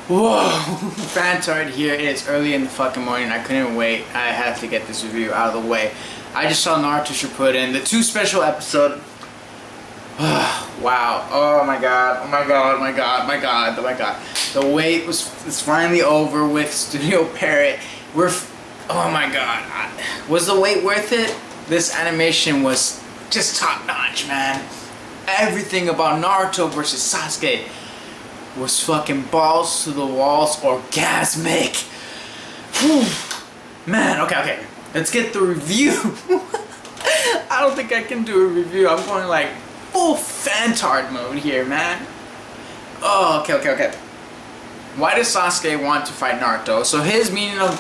Whoa, Fantard here. It's early in the fucking morning. I couldn't wait. I had to get this review out of the way. I just saw Naruto Shippuden, the 2 special episode. Wow. Oh my god. Oh my god. Oh my god. Oh my god. Oh my god. The wait is finally over with Studio Parrot. Oh my god. Was the wait worth it? This animation was just top notch, man. Everything about Naruto versus Sasuke was fucking balls to the walls, orgasmic. Whew. Man, okay. Let's get the review. I don't think I can do a review. I'm going like full Fantard mode here, man. Oh, okay. Why does Sasuke want to fight Naruto? So his meaning of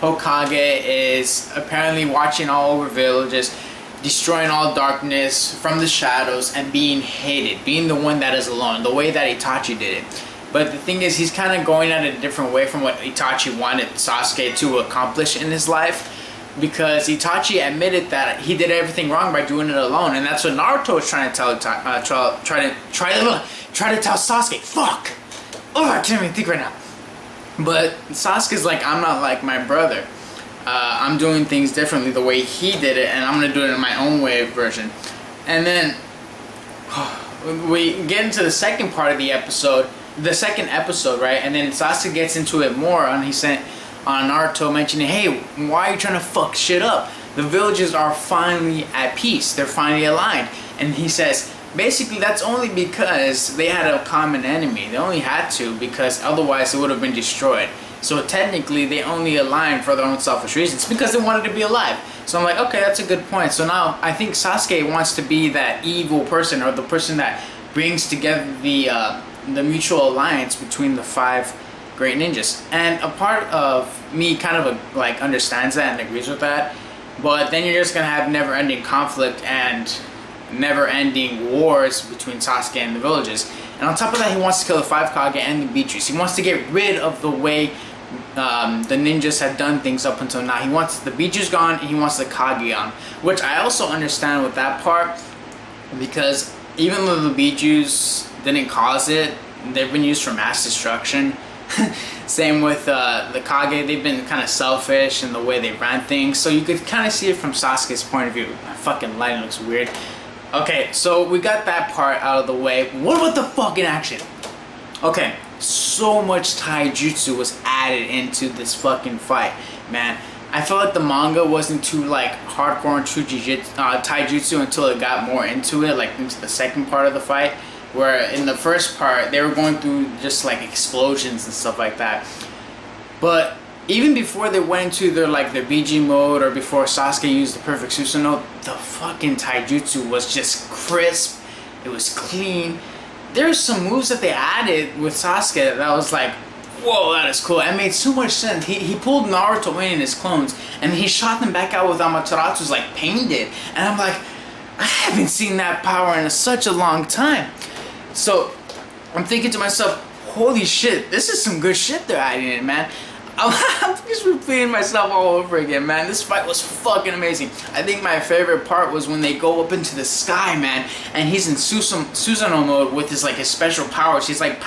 Hokage is apparently watching all over villages, destroying all darkness from the shadows, and being hated, being the one that is alone, the way that Itachi did it. But the thing is, he's kind of going at it a different way from what Itachi wanted Sasuke to accomplish in his life, because Itachi admitted that he did everything wrong by doing it alone, and that's what Naruto was trying to tell try to tell Sasuke. Fuck! Oh, I can't even think right now. But Sasuke's like, I'm not like my brother. I'm doing things differently the way he did it, and I'm gonna do it in my own way version. And then we get into the second part of the episode, right? And then Sasuke gets into it more, and he sent on Naruto mentioning, hey, why are you trying to fuck shit up? The villages are finally at peace. They're finally aligned. And he says, basically, that's only because they had a common enemy. They only had to, because otherwise it would have been destroyed. So technically, they only aligned for their own selfish reasons because they wanted to be alive. So I'm like, okay, that's a good point. So now I think Sasuke wants to be that evil person, or the person that brings together the mutual alliance between the 5 great ninjas. And a part of me kind of like understands that and agrees with that. But then you're just gonna have never-ending conflict and never-ending wars between Sasuke and the villages. And on top of that, he wants to kill the 5 Kage and the Beatrice. He wants to get rid of the way the ninjas had done things up until now. He wants the Beatrice gone, and he wants the Kage gone. Which I also understand with that part, because even though the Beatrice didn't cause it, they've been used for mass destruction. Same with the Kage. They've been kind of selfish in the way they ran things. So you could kind of see it from Sasuke's point of view. My fucking lighting looks weird. Okay, so we got that part out of the way. What about the fucking action? Okay, so much taijutsu was added into this fucking fight, man. I felt like the manga wasn't too like hardcore and true taijutsu until it got more into it, like into the second part of the fight. Where in the first part, they were going through just like explosions and stuff like that. But even before they went into their BG mode, or before Sasuke used the perfect Susanoo, the fucking taijutsu was just crisp. It was clean. There's some moves that they added with Sasuke that was like, whoa, that is cool. It made so much sense. He pulled Naruto in his clones, and he shot them back out with Amaterasu's like Pain did. And I'm like, I haven't seen that power in such a long time. So I'm thinking to myself, holy shit, this is some good shit they're adding in, man. I'm just repeating myself all over again, man. This fight was fucking amazing. I think my favorite part was when they go up into the sky, man, and he's in Susanoo mode with his his special powers. He's like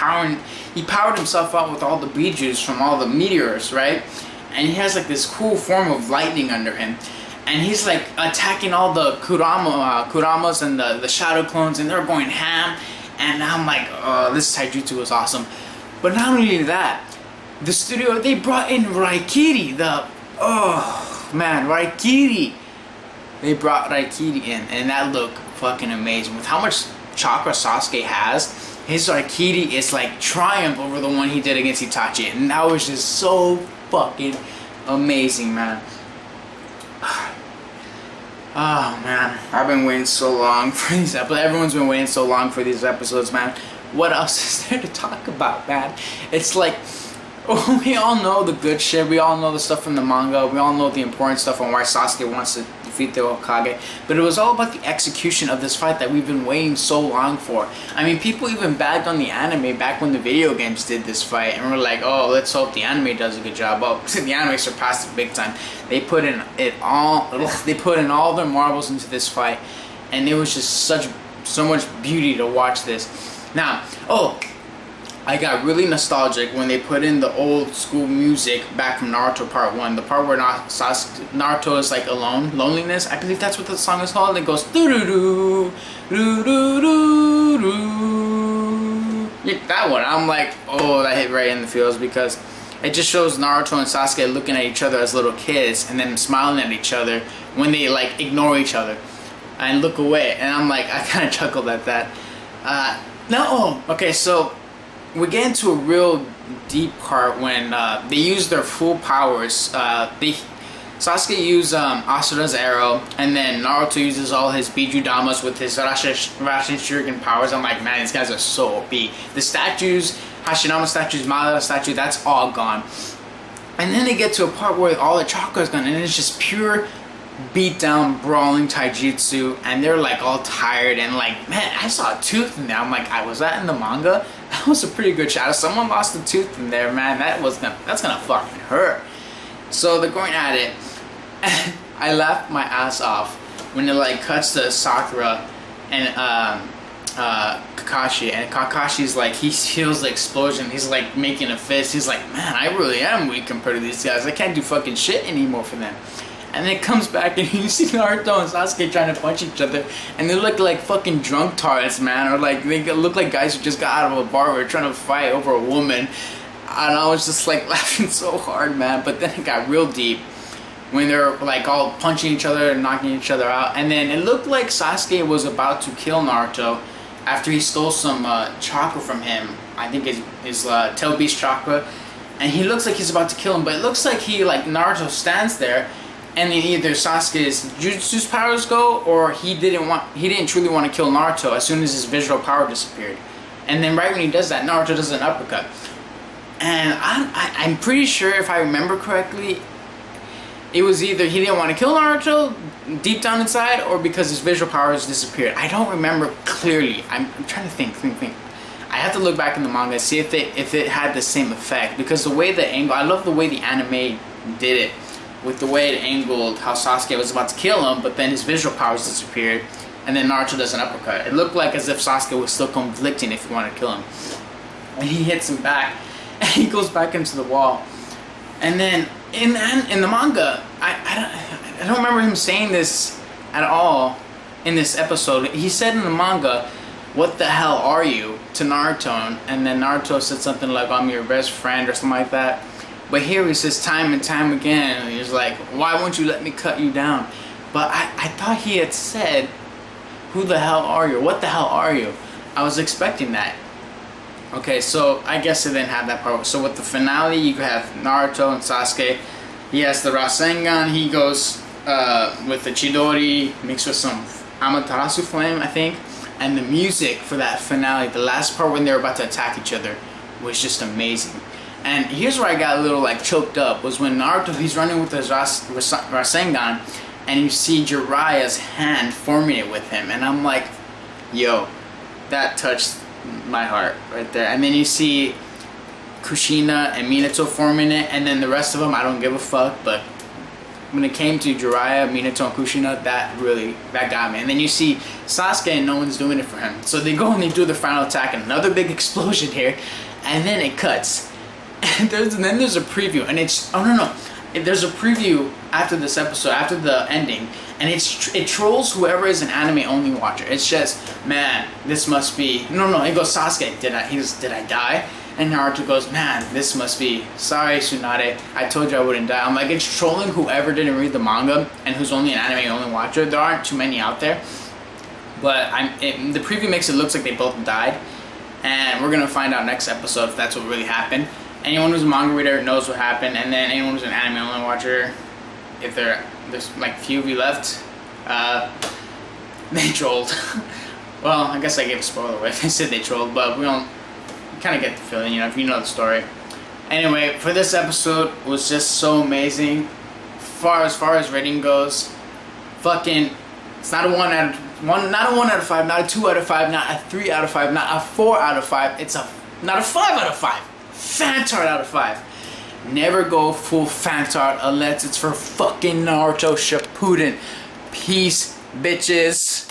he powered himself up with all the Bijus from all the meteors, right? And he has like this cool form of lightning under him. And he's like attacking all the Kuramas and the shadow clones, and they're going ham. And I'm like, oh, this taijutsu was awesome. But not only that, the studio, they brought in Raikiri, Raikiri. They brought Raikiri in, and that looked fucking amazing. With how much chakra Sasuke has, his Raikiri is like triumph over the one he did against Itachi. And that was just so fucking amazing, man. Oh man, I've been waiting so long for these episodes. Everyone's been waiting so long for these episodes, man. What else is there to talk about, man? It's like, we all know the good shit. We all know the stuff from the manga. We all know the important stuff on why Sasuke wants to defeat the Hokage. But it was all about the execution of this fight that we've been waiting so long for. I mean, people even bagged on the anime back when the video games did this fight, and we're like, oh, let's hope the anime does a good job. Well, the anime surpassed it big time. They put in all their marbles into this fight, and it was just so much beauty to watch this. Now, I got really nostalgic when they put in the old school music back from Naruto Part 1. The part where Naruto is like alone, loneliness. I believe that's what the song is called. It goes doo-doo-doo, doo-doo-doo-doo. Yeah, that one. I'm like, oh, that hit right in the feels because it just shows Naruto and Sasuke looking at each other as little kids and then smiling at each other when they like ignore each other and look away. And I'm like, I kind of chuckled at that. Okay, so we get into a real deep part when they use their full powers. Sasuke used Asura's arrow, and then Naruto uses all his Bijudamas with his Rasen Shuriken powers. I'm like, man, these guys are so OP. The statues, Hashirama statues, Madara statue, that's all gone. And then they get to a part where all the chakra is gone, and it's just pure beat down, brawling taijutsu, and they're like all tired and like, man, I saw a tooth in there. I'm like, was that in the manga? That was a pretty good shot. If someone lost a tooth in there, man, that's gonna fucking hurt. So they're going at it. I laughed my ass off when it like cuts to Sakura and Kakashi, and Kakashi's like, he feels the explosion. He's like making a fist. He's like, man, I really am weak compared to these guys. I can't do fucking shit anymore for them. And then it comes back and you see Naruto and Sasuke trying to punch each other, and they look like fucking drunk tards, man, or like they look like guys who just got out of a bar who are trying to fight over a woman. And I was just like laughing so hard, man. But then it got real deep when they're like all punching each other and knocking each other out. And then it looked like Sasuke was about to kill Naruto after he stole some chakra from him. I think his tail beast chakra, and he looks like he's about to kill him. But it looks like Naruto stands there. And then either Sasuke's jutsu powers go, or he didn't truly want to kill Naruto as soon as his visual power disappeared. And then right when he does that, Naruto does an uppercut. And I'm pretty sure, if I remember correctly, it was either he didn't want to kill Naruto deep down inside, or because his visual powers disappeared. I don't remember clearly. I'm trying to think. I have to look back in the manga and see if it had the same effect, because the way the angle, I love the way the anime did it. With the way it angled how Sasuke was about to kill him, but then his visual powers disappeared, and then Naruto does an uppercut. It looked like as if Sasuke was still conflicting if he wanted to kill him. And he hits him back, and he goes back into the wall. And then in the manga, I don't remember him saying this at all in this episode. He said in the manga, "What the hell are you?" to Naruto, and then Naruto said something like, "I'm your best friend," or something like that. But here he says time and time again, and he's like, "Why won't you let me cut you down?" But I thought he had said, "Who the hell are you? What the hell are you?" I was expecting that. Okay, so I guess it didn't have that part. So with the finale, you have Naruto and Sasuke. He has the Rasengan. He goes with the Chidori mixed with some Amaterasu flame, I think. And the music for that finale, the last part when they were about to attack each other, was just amazing. And here's where I got a little like choked up, was when Naruto, he's running with his Rasengan, and you see Jiraiya's hand forming it with him, and I'm like, yo, that touched my heart right there. And then you see Kushina and Minato forming it, and then the rest of them, I don't give a fuck, but when it came to Jiraiya, Minato, and Kushina, that got me. And then you see Sasuke and no one's doing it for him. So they go and they do the final attack, and another big explosion here, and then it cuts. And then there's a preview, and there's a preview after this episode, after the ending, and it trolls whoever is an anime only watcher. It's just, man, this must be, no, it goes, Sasuke, did I die? And Naruto goes, man, this must be, sorry Tsunade, I told you I wouldn't die. I'm like, it's trolling whoever didn't read the manga and who's only an anime only watcher. There aren't too many out there, but the preview makes it look like they both died, and we're gonna find out next episode if that's what really happened. Anyone who's a manga reader knows what happened, and then anyone who's an anime only watcher, if there's like few of you left, they trolled. Well, I guess I gave a spoiler away. They said they trolled, but we don't kind of get the feeling, if you know the story. Anyway, for this episode was just so amazing. As far as rating goes, fucking, it's not a 1 out of 5, not a 2 out of 5, not a 3 out of 5, not a 4 out of 5. It's not a 5 out of 5. Fantard out of 5. Never go full Fantard unless it's for fucking Naruto Shippuden. Peace, bitches.